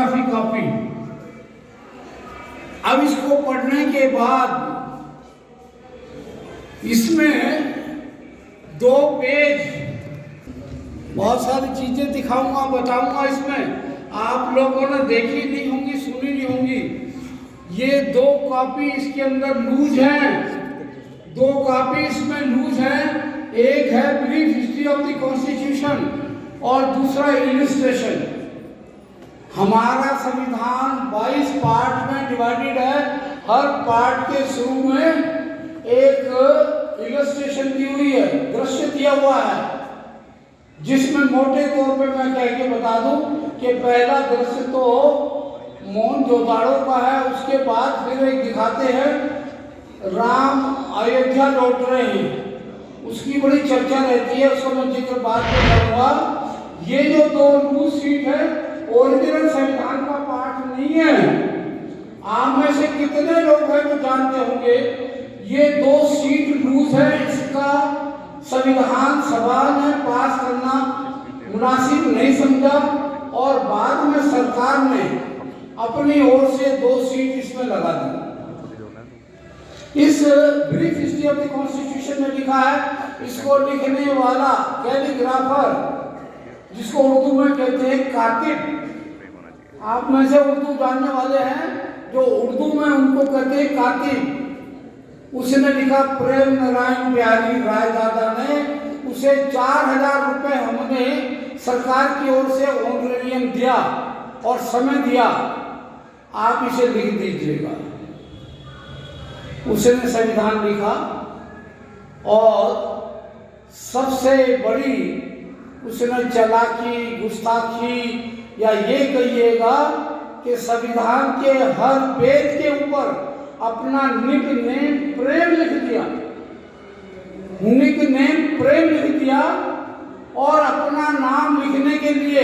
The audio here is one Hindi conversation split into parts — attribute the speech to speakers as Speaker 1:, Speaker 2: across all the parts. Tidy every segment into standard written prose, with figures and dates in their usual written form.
Speaker 1: Biography copy. अब इसको पढ़ने के बाद इसमें 2 पेज बहुत सारी चीजें दिखाऊंगा, बताऊंगा। इसमें आप लोगों ने देखी नहीं होंगी, सुनी नहीं होंगी। ये 2 कॉपी इसके अंदर लूज हैं, 2 कॉपी इसमें लूज हैं। एक है brief history of the constitution और दूसरा इलिस्ट्रेशन। हमारा संविधान 22 पार्ट में डिवाइडेड है। हर पार्ट के शुरू में एक इलस्ट्रेशन दी हुई है, दृश्य दिया हुआ है, जिसमें मोटे तौर पे मैं कह के बता दूं कि पहला दृश्य तो मोहनजोदाड़ो का है। उसके बाद फिर एक दिखाते हैं राम अयोध्या लौट रहे हैं, उसकी बड़ी चर्चा रहती है, उसको मैं जिक्र बाद में करूंगा। ये जो 2 लूज सीट है ओरिजिनल संविधान का पार्ट नहीं है। आप में से कितने लोग हैं जो जानते होंगे ये 2 सीट लूज है। इसका संविधान सभा ने पास करना मुनासिब नहीं समझा और बाद में सरकार ने अपनी ओर से 2 सीट इसमें लगा दी। इस brief history of the constitution में लिखा है, इसको लिखने वाला कैलीग्राफर, जिसको उर्दू में कहते हैं कातिब। आप में से उर्दू जानने वाले हैं जो उर्दू में उनको कहते हैं कातिब। उसने लिखा प्रेम नारायण प्यारी रायदादा ने, उसे 4000 रुपए हमने सरकार की ओर से ऑनरेरियम दिया और समय दिया, आप इसे लिख दीजिएगा। उसने संविधान लिखा और सबसे बड़ी उसने चालाकी, गुस्ताखी या ये कहिएगा कि संविधान के हर पेज के ऊपर अपना निक नेम प्रेम लिख दिया, निक नेम प्रेम लिख दिया। और अपना नाम लिखने के लिए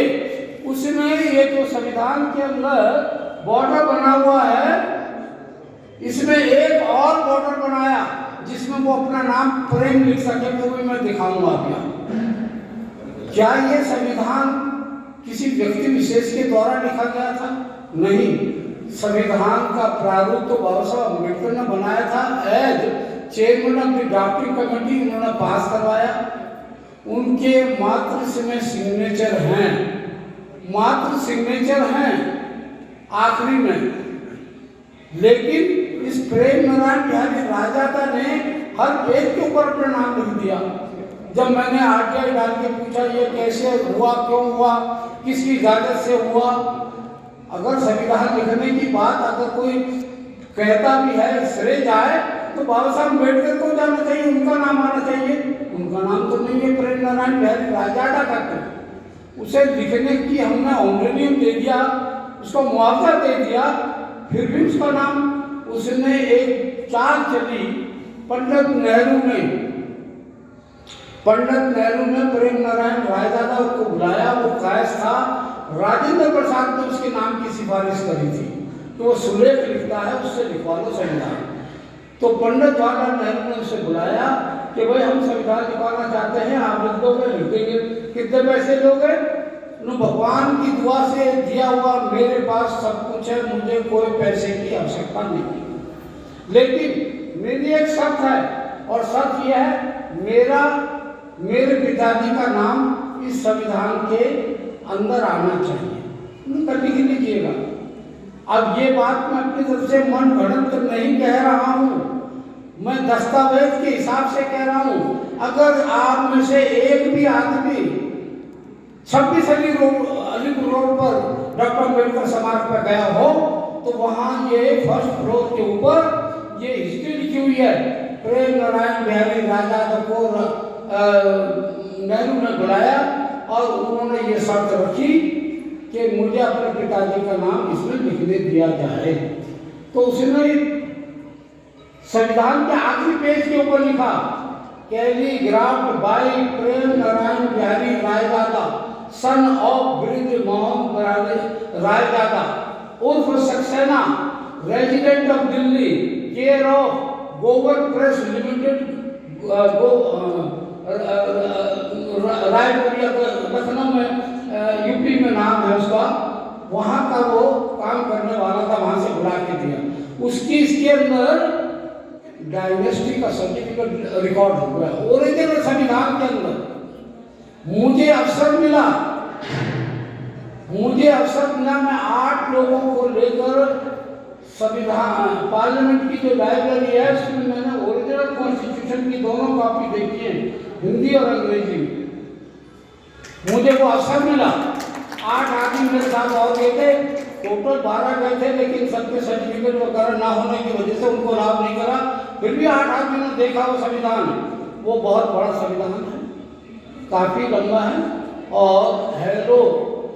Speaker 1: उसने ये जो संविधान के अंदर बॉर्डर बना हुआ है, इसमें एक और बॉर्डर बनाया जिसमें वो अपना नाम प्रेम लिख सके, वो भी मैं दिखाऊंगा आपको। क्या ये संविधान किसी व्यक्ति विशेष के द्वारा लिखा गया था? नहीं, संविधान का प्रारूप तो बाबा साहब अम्बेडकर ने बनाया था। As chairman of the drafting committee उन्होंने पास करवाया। उनके मात्र में सिग्नेचर हैं, मात्र सिग्नेचर हैं आखिरी में। लेकिन इस प्रेम नारायण बिहारी रायदादा ने हर पेज के ऊपर अपना नाम लिख दिया। जब मैंने आरटीआई डाल के पूछा ये कैसे हुआ, क्यों हुआ, किसकी इजाजत से हुआ, अगर संविधान लिखने की बात अगर कोई कहता भी है श्रेय जाए तो बाबा साहब अम्बेडकर को जाना चाहिए, उनका नाम आना चाहिए। उनका नाम तो नहीं है, प्रेम नारायण बिहारी रायदादा करते। उसे लिखने की हमने ऑनरेरियम दे दिया, उसको मुआवजा दे दिया, फिर भी उसका नाम, उसने एक चाल चली। पंडित नेहरू ने प्रेम नारायण रायदादा को बुलाया, वो कायस था। राजेंद्र प्रसाद ने उसके नाम की सिफारिश करी थी कि वो सुलेख लिखता है, उससे लिखवा लो संविधान। तो पंडित जवाहरलाल नेहरू ने उसे बुलाया कि भाई हम संविधान लिखवाना चाहते हैं, आप लिख दोगे? लिख देंगे। कितने पैसे लोगे? भगवान की दुआ से दिया हुआ मेरे पास सब कुछ है, मुझे कोई पैसे की आवश्यकता नहीं, लेकिन मेरी एक शर्त है, और शर्त यह है मेरे पिताजी का नाम इस संविधान के अंदर आना चाहिए। उनका लिख लीजिएगा। अब ये बात मैं अपनी तरफ से मन गढ़ंत नहीं कह रहा हूँ, मैं दस्तावेज के हिसाब से कह रहा हूँ। अगर आप में से एक भी आदमी 26 अलीपुर रोड पर डॉक्टर अम्बेडकर समाज पर गया हो तो वहाँ ये फर्स्ट फ्लोर के ऊपर ये हिस्ट्री लिखी हुई है। प्रेम नारायण बिहारी रायदादा को नेहरू ने बुलाया और उन्होंने ये शर्त रखी कि मुझे अपने पिताजी का नाम इसमें लिखने दिया जाए। तो उसने संविधान के आखिरी पेज के ऊपर लिखा, calligraphed by Prem Narayan Bihari Raidada, son of Brij Mohan Raidada उर्फ Saxena, resident of Delhi, care of Gobar press limited, Raipuria Lucknow में, यूपी में नाम है उसका। वहाँ का वो काम करने वाला था, वहाँ से बुला के दिया। उसकी इसके अंदर डायनेस्टी का सर्टिफिकेट रिकॉर्ड हुआ है ओरिजिनल संविधान के अंदर। मुझे अवसर मिला, मैं 8 लोगों को लेकर संविधान पार्लियामेंट की जो लाइब्रेरी है उसमें मैंने ओरिजिनल कॉन्स्टिट्यूशन की दोनों कॉपी देखी है, हिंदी और अंग्रेजी में। मुझे वो अवसर मिला। 8 आदमी मेरे साथ और गए थे, टोटल 12 गए थे, लेकिन सबके सर्टिफिकेट वगैरह ना होने की वजह से उनको लाभ नहीं करा। फिर भी 8 आदमी ने देखा वो संविधान। वो बहुत बड़ा संविधान है, काफ़ी लंबा है और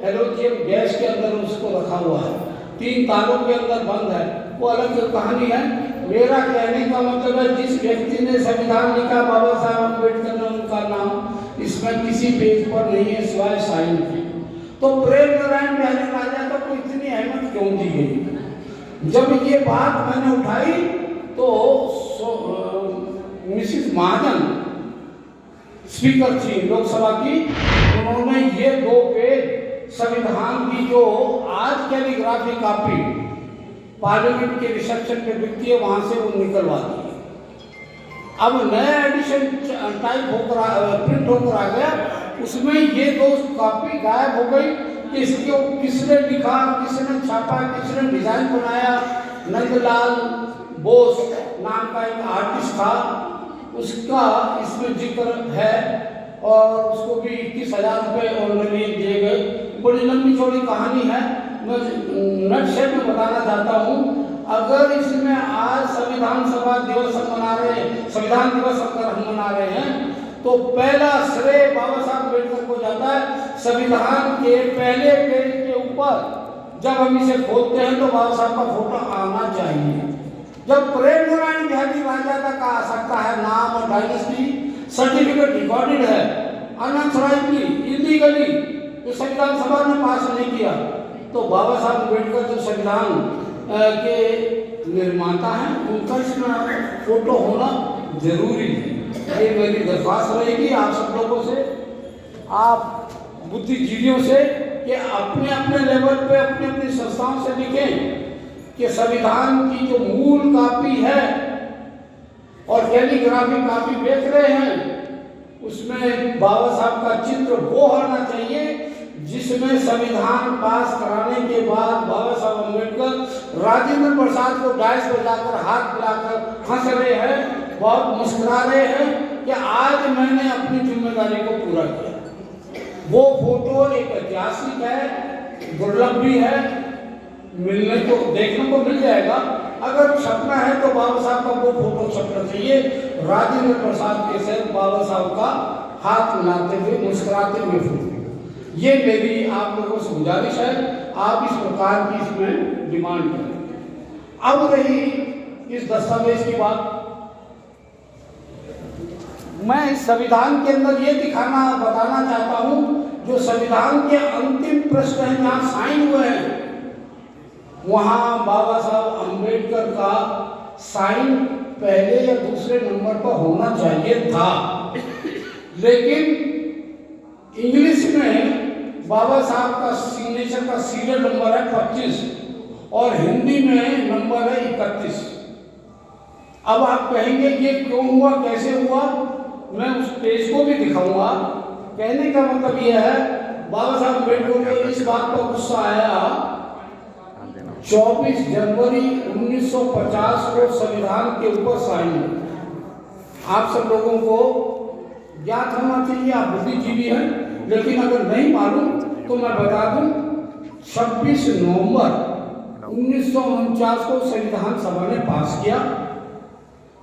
Speaker 1: हेलोजियम गैस के अंदर उसको रखा हुआ है, 3 तालों के अंदर बंद है। वो अलग कहानी है। मेरा कहने का मतलब है, जिस व्यक्ति ने संविधान लिखा बाबा साहब अम्बेडकर ने, उनका नाम इसमें किसी पेज पर नहीं है सिवाय साइन के। तो प्रेम नारायण बिहारी राजा को इतनी अहमियत क्यों दी गई? जब ये बात मैंने उठाई तो मिसिस महाजन स्पीकर थी लोकसभा की, उन्होंने ये 2 पेज संविधान की जो आज कैलीग्राफी कॉपी पार्लियामेंट के रिसेप्शन पे बिकती है वहां से वो निकलवा दी। अब नया एडिशन टाइप होकर प्रिंट होकर आ गया, उसमें ये 2 कॉपी गायब हो गई। इसको किसने लिखा, किसने छापा, किसने डिजाइन बनाया? नंदलाल बोस नाम का एक आर्टिस्ट था, उसका इसमें जिक्र है और उसको भी 21,000 रुपये ऑनलाइन दिए गए। बड़ी लंबी चौड़ी कहानी है, मैं नटशेप में बताना चाहता हूँ। अगर इसमें आज संविधान सभा दिवस हम मना रहे हैं, संविधान दिवस अगर हम मना रहे हैं, तो पहला श्रेय बाबा साहब अम्बेडकर को जाता है। संविधान के पहले पेज के ऊपर जब हम इसे खोलते हैं तो बाबा साहब का फोटो आना चाहिए। जब प्रेम नारायण बिहारी राजा तक आ सकता है, नाम और डायनेस्टी सर्टिफिकेट रिकॉर्डेड है, अनऑथराइजली इलीगली, तो संविधान सभा ने पास नहीं किया, तो बाबा साहब अम्बेडकर जो संविधान के निर्माता हैं उनका इसमें फोटो होना जरूरी है। ये मेरी दरख्वास्त रहेगी आप सब लोगों से, आप बुद्धिजीवियों से, कि अपने अपने लेवल पे अपनी अपनी संस्थाओं से लिखें कि संविधान की जो मूल कॉपी है और कैलीग्राफी कॉपी बेच रहे हैं, उसमें बाबा साहब का चित्र वो होना चाहिए जिसमें संविधान पास कराने के बाद बाबा साहब अम्बेडकर राजेंद्र प्रसाद को डायस पर जाकर हाथ मिलाकर हंस रहे हैं, बहुत मुस्कुरा रहे हैं कि आज मैंने अपनी जिम्मेदारी को पूरा किया। वो फोटो एक ऐतिहासिक है, दुर्लभ भी है, मिलने को देखने को मिल जाएगा। अगर छपना है तो बाबा साहब का वो फोटो छपना चाहिए, राजेंद्र प्रसाद के साथ बाबा साहब का हाथ मिलाते हुए मुस्कुराते हुए फोटो। ये मेरी आप लोगों से गुजारिश है, आप इस प्रकार की इसमें डिमांड करें। अब रही इस दस्तावेज की बात, मैं इस संविधान के अंदर ये बताना चाहता हूँ, जो संविधान के अंतिम पृष्ठ हैं जहाँ साइन हुए हैं, वहाँ बाबा साहब अम्बेडकर का साइन पहले या दूसरे नंबर पर होना चाहिए था, लेकिन इंग्लिश में बाबा साहब का सिग्नेचर का सीरियल नंबर है 25 और हिंदी में नंबर है 31। अब आप कहेंगे ये क्यों हुआ, कैसे हुआ? मैं उस पेज को भी दिखाऊंगा। कहने का मतलब यह है, बाबा साहब अम्बेडकर को इस बात पर गुस्सा आया 24 जनवरी 1950 को संविधान के ऊपर साइन। आप सब लोगों को ज्ञात होना चाहिए, आप बुद्धिजीवी हैं, लेकिन अगर नहीं मालूम तो मैं बता दूं, 26 नवंबर 1949 को संविधान सभा ने पास किया।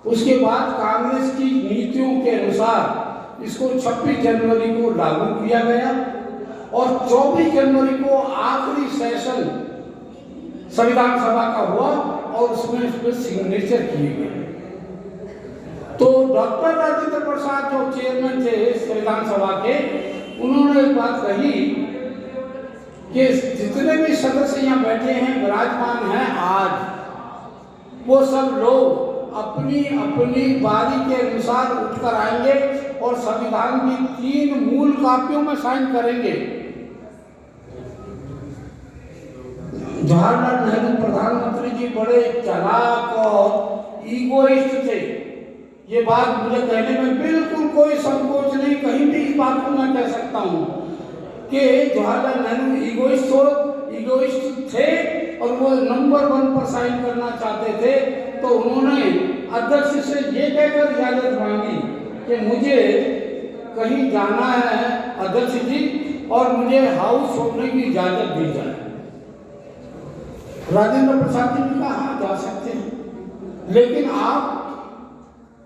Speaker 1: उसके बाद कांग्रेस की नीतियों के अनुसार इसको 26 जनवरी को लागू किया गया और 24 जनवरी को आखिरी सेशन संविधान सभा का हुआ और उसमें इस पर सिग्नेचर किए गए। तो डॉक्टर राजेंद्र प्रसाद जो चेयरमैन थे संविधान सभा के, उन्होंने एक बात कही कि जितने भी सदस्य यहाँ बैठे हैं, विराजमान हैं आज, वो सब लोग अपनी अपनी बारी के अनुसार उठकर आएंगे और संविधान की 3 मूल कॉपियों में साइन करेंगे। जवाहरलाल नेहरू प्रधानमंत्री जी बड़े चालाक और ईगोइस्ट थे। ये बात मुझे कहने में बिल्कुल कोई संकोच नहीं, कहीं भी इस बात को मैं कह सकता हूँ कि जवाहरलाल नेहरू ईगोइस्ट थे और वो नंबर 1 पर साइन करना चाहते थे। तो उन्होंने अध्यक्ष से ये कहकर इजाजत मांगी कि मुझे कहीं जाना है अध्यक्ष जी, और मुझे हाउस छोड़ने की इजाजत दी जाए। राजेंद्र प्रसाद जी ने कहा हाँ जा सकते हैं, लेकिन आप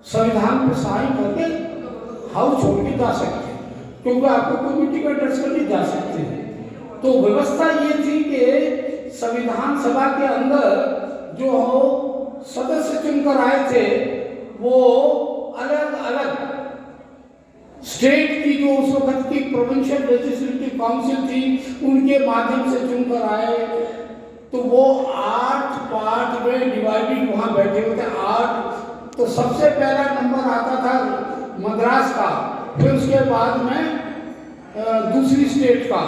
Speaker 1: संविधान पर साइन करके हाउस छोड़ के जा सकते हैं, क्योंकि आपको कोई भी टिकट दर्ज करके जा सकते हैं। तो व्यवस्था ये थी कि संविधान सभा के अंदर जो सदस्य चुनकर आए थे वो अलग अलग स्टेट की जो उस वक्त की प्रोविंशियल लेजिस्लेटिव काउंसिल थी उनके माध्यम से चुनकर आए। तो वो 8 पार्ट में डिवाइडेड वहाँ बैठे हुए थे 8। तो सबसे पहला नंबर आता था मद्रास का, फिर उसके बाद में दूसरी स्टेट का।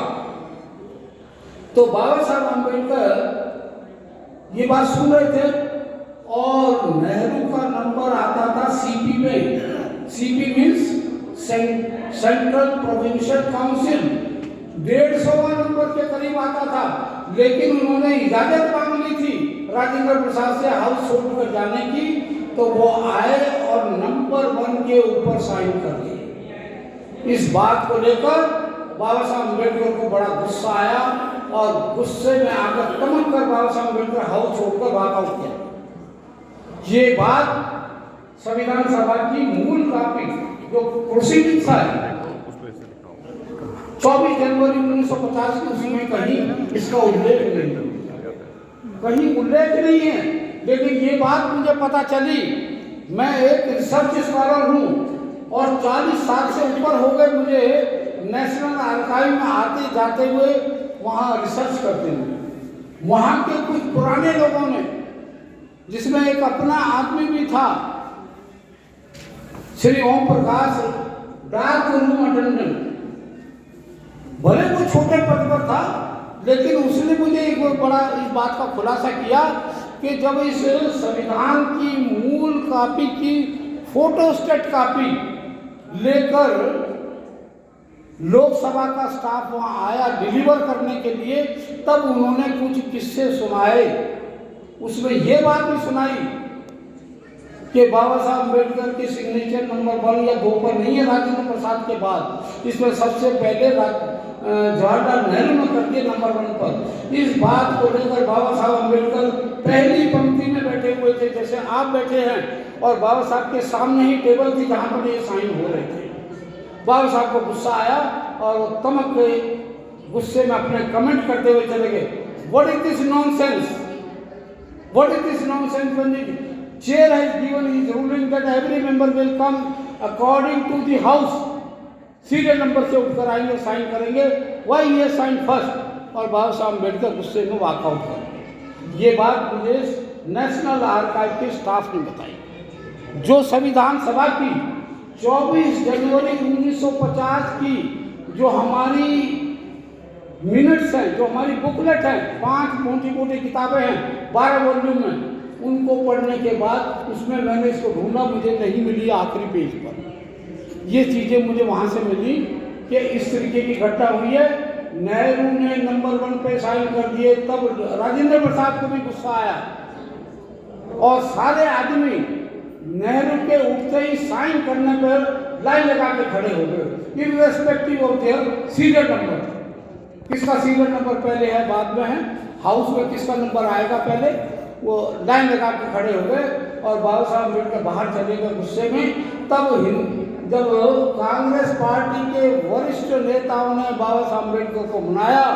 Speaker 1: तो बाबा साहब अम्बेडकर ये बात सुन रहे थे और नेहरू का नंबर आता था सीपी में। CP means central provincial council, 150वां नंबर के करीब आता था। लेकिन उन्होंने इजाजत मांग ली थी राजेंद्र प्रसाद से हाउस छोड़कर जाने की, तो वो आए और नंबर 1 के ऊपर साइन कर दिए। इस बात को लेकर बाबा साहब अम्बेडकर को बड़ा गुस्सा आया और गुस्से में आकर तमक कर बाबा साहब अम्बेडकर हाउस छोड़कर वॉकआउट किया। ये बात संविधान सभा की मूल कॉपी जो प्रोसीडिंग्स है 24 जनवरी 1950 की, उसमें कहीं इसका उल्लेख नहीं है। लेकिन ये बात मुझे पता चली, मैं एक रिसर्च स्कॉलर हूँ और 40 साल से ऊपर हो गए मुझे नेशनल आर्काइव में आते जाते हुए वहाँ रिसर्च करते हुए। वहाँ के कुछ पुराने लोगों ने, जिसमें एक अपना आदमी भी था Shri Om Prakash, dark room attendant, भले वो छोटे पद पर था, लेकिन उसने मुझे एक बड़ा इस बात का खुलासा किया कि जब इस संविधान की मूल कॉपी की फोटोस्टेट कॉपी लेकर लोकसभा का स्टाफ वहाँ आया डिलीवर करने के लिए, तब उन्होंने कुछ किस्से सुनाए। उसमें ये बात भी सुनाई कि बाबा साहब अम्बेडकर के सिग्नेचर नंबर 1 या 2 पर नहीं है राजेंद्र प्रसाद के बाद, इसमें सबसे पहले जवाहरलाल नेहरू ने कर दिया नंबर 1 पर। इस बात को लेकर बाबा साहब अम्बेडकर पहली पंक्ति में बैठे हुए थे, जैसे आप बैठे हैं, और बाबा साहब के सामने ही टेबल थी जहाँ पर ये साइन हो रहे थे। बाबा साहब को गुस्सा आया और वो तमक गए, गुस्से में अपने कमेंट करते हुए चले गए, what is this nonsense, what is this nonsense when the chair has given his ruling that every member will come according to the house, serial number से उठकर आएंगे, साइन करेंगे, व्हाई ही साइन फर्स्ट। और बाबा साहब अम्बेडकर गुस्से में वॉकआउट कर। ये बात मुझे नेशनल आर्काइव के स्टाफ ने बताई। जो संविधान सभा की 24 जनवरी 1950 की जो हमारी मिनट्स हैं, जो हमारी बुकलेट है, 5 मोटी किताबें हैं 12 वॉल्यूम में, उनको पढ़ने के बाद उसमें मैंने इसको ढूंढा, मुझे नहीं मिली आखिरी पेज पर। ये चीज़ें मुझे वहाँ से मिली कि इस तरीके की घटना हुई है। नेहरू ने नंबर 1 पे साइन कर दिए, तब राजेंद्र प्रसाद को भी गुस्सा आया और सारे आदमी नेहरू के उठते ही साइन करने पर लाइन लगा के खड़े हो गए, irrespective of their serial number. किसका सीरियल नंबर पहले है बाद में है, हाउस में किसका नंबर आएगा पहले, वो लाइन लगा के खड़े हो गए। और बाबा साहब अम्बेडकर बाहर चले गए गुस्से में। तब जब कांग्रेस पार्टी के वरिष्ठ नेताओं ने बाबा साहब अम्बेडकर को मनाया,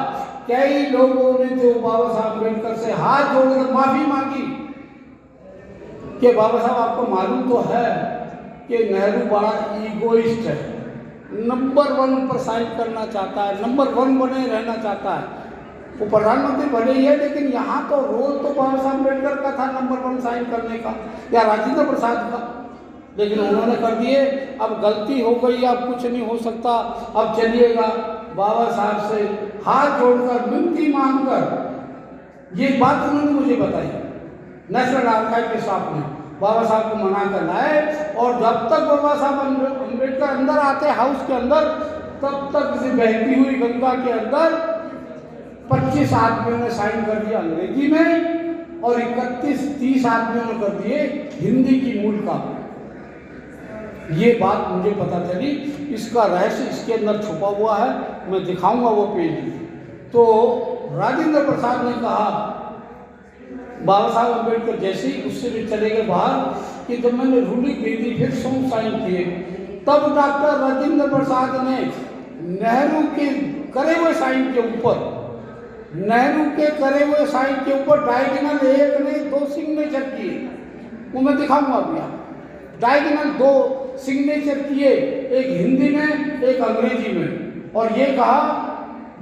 Speaker 1: कई लोगों ने तो बाबा साहब अम्बेडकर से हाथ जोड़कर माफी मांगी कि बाबा साहब आपको मालूम तो है कि नेहरू बड़ा ईगोइस्ट है, नंबर 1 पर साइन करना चाहता है, नंबर 1 बने रहना चाहता है। वो प्रधानमंत्री भले ही है, लेकिन यहाँ तो रोल तो बाबा साहब अम्बेडकर का था नंबर 1 साइन करने का, या राजेंद्र प्रसाद का, लेकिन उन्होंने कर दिए। अब गलती हो गई, अब कुछ नहीं हो सकता, अब चलिएगा। बाबा साहब से हाथ जोड़कर, विनती मांगकर ये बात उन्होंने मुझे बताई। नेशनल आर्काइव के स्टाफ ने बाबा साहब को मना कर लाए, और जब तक बाबा साहब अम्बेडकर अंदर आते हाउस के अंदर, तब तक इसे बहती हुई गंगा के अंदर 25 आदमियों ने साइन कर दिया अंग्रेजी में, और 31-30 आदमियों ने कर दिए हिंदी की मूल कापी। ये बात मुझे पता चली। इसका रहस्य इसके अंदर छुपा हुआ है, मैं दिखाऊंगा वो पेज। तो राजेंद्र प्रसाद ने कहा, बाबा साहब अम्बेडकर जैसे ही उससे भी चले गए बाहर, कि जब मैंने रूलिंग दे दी फिर 100 साइन किए, तब डॉक्टर राजेंद्र प्रसाद ने नेहरू के करे हुए साइन के ऊपर, नेहरू के करे हुए साइन के ऊपर डायगोनल 1 नहीं 2 सिग्नेचर किए। वो मैं दिखाऊंगा अभी आप। डायगोनल 2 सिग्नेचर किए, एक हिंदी में एक अंग्रेजी में, और ये कहा,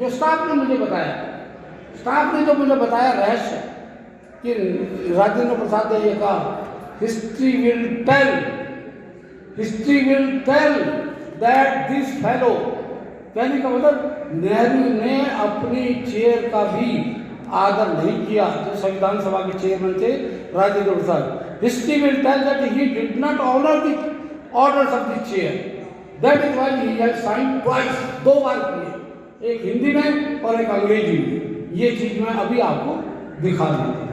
Speaker 1: जो स्टाफ ने मुझे बताया, स्टाफ ने जो मुझे बताया रहस्य, कि राजेंद्र प्रसाद ने ये कहा, history will tell that this fellow, कहने का मतलब नेहरू ने अपनी चेयर का भी आदर नहीं किया। जो संविधान सभा के चेयरमैन थे Rajendra Prasad, history will tell that he did not honour the orders of the chair, that is why he has signed twice, 2 बार किए, एक हिंदी में और एक अंग्रेजी में। ये चीज मैं अभी आपको दिखा दूंगा।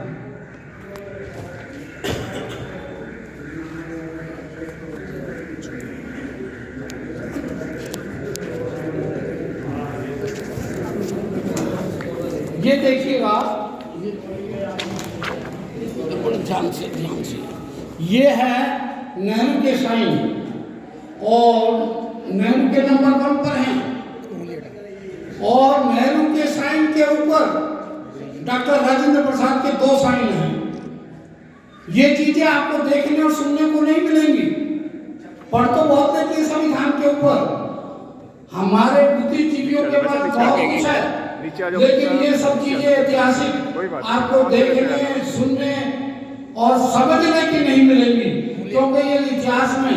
Speaker 1: ये देखिएगा, ध्यान से, ये है नेहरू के साइन, और नेहरू के नंबर 1 पर हैं, और नेहरू के साइन के ऊपर डॉक्टर राजेंद्र प्रसाद के 2 साइन हैं। ये चीजें आपको देखने और सुनने को नहीं मिलेंगी। पढ़ तो बहुत लेती है संविधान के ऊपर, हमारे बुद्धिजीवियों के पास बहुत कुछ है, लेकिन ये सब चीजें ऐतिहासिक आपको देखने, सुनने और समझने की नहीं मिलेंगी, क्योंकि ये इतिहास में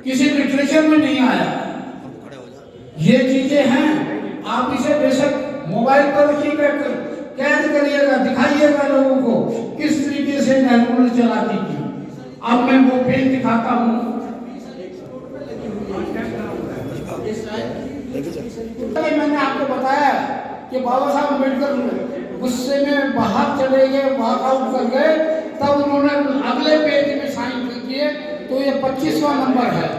Speaker 1: किसी लिटरेचर में नहीं आया। ये चीजें हैं, आप इसे बेशक मोबाइल पर रखिएगा, कैद करिएगा, दिखाइएगा लोगों को किस तरीके से नेहरू ने चलाती की। अब मैं वो पेज दिखाता हूँ। मैंने आपको बताया कि बाबा साहब अम्बेडकर गुस्से में बाहर चले गए, वॉकआउट कर गए, तब उन्होंने अगले पेज में साइन किए, तो ये 25वां नंबर है।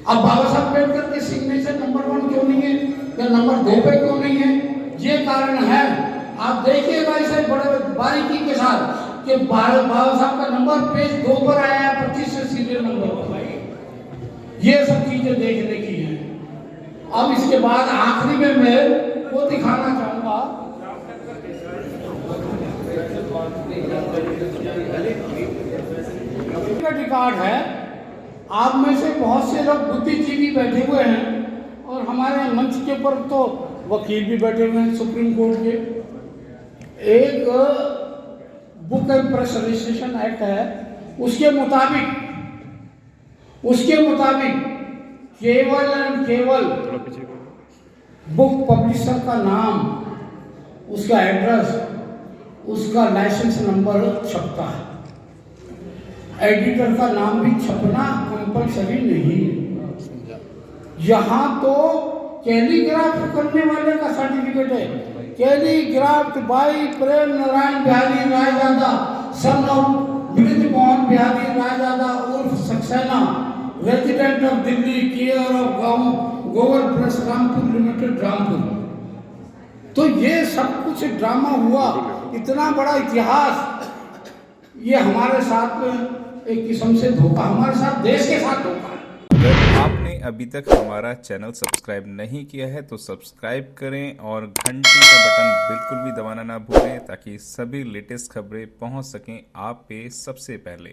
Speaker 1: अब बाबा साहब अम्बेडकर के सिग्नेचर नंबर 1 क्यों नहीं है या नंबर 2 पे क्यों नहीं है? ये कारण है, आप देखिएगा इसे बड़े बारीकी के साथ कि बाबा साहब का नंबर पेज 2 पर आया है, 25 से सीरियल नंबर पर। ये सब चीजें देखने की है। अब इसके बाद आखिरी में मैं वो दिखाना चाहूंगा, रिकॉर्ड है। आप में से बहुत से लोग बुद्धिजीवी बैठे हुए हैं, और हमारे मंच के ऊपर तो वकील भी बैठे हुए हैं सुप्रीम कोर्ट के। एक book and press registration act है, उसके मुताबिक केवल एंड केवल बुक पब्लिशर का नाम, उसका एड्रेस, उसका लाइसेंस नंबर छपता है। एडिटर का नाम भी छपना कंपल्सरी नहीं। यहाँ तो कैलीग्राफ करने वाले का सर्टिफिकेट है, calligraphed by Prem Narayan Bihari Raizada, son of Brij Mohan Bihari Raizada उर्फ Saxena, resident of Delhi, care of Govar press Rampur limited, Rampur. तो ये सब कुछ ड्रामा हुआ, इतना बड़ा इतिहास, ये हमारे साथ में एक किस्म से धोखा, हमारे साथ देश के साथ धोखा है।
Speaker 2: अगर आपने अभी तक हमारा चैनल सब्सक्राइब नहीं किया है तो सब्सक्राइब करें, और घंटी का बटन बिल्कुल भी दबाना ना भूलें, ताकि सभी लेटेस्ट खबरें पहुंच सकें आप पे सबसे पहले।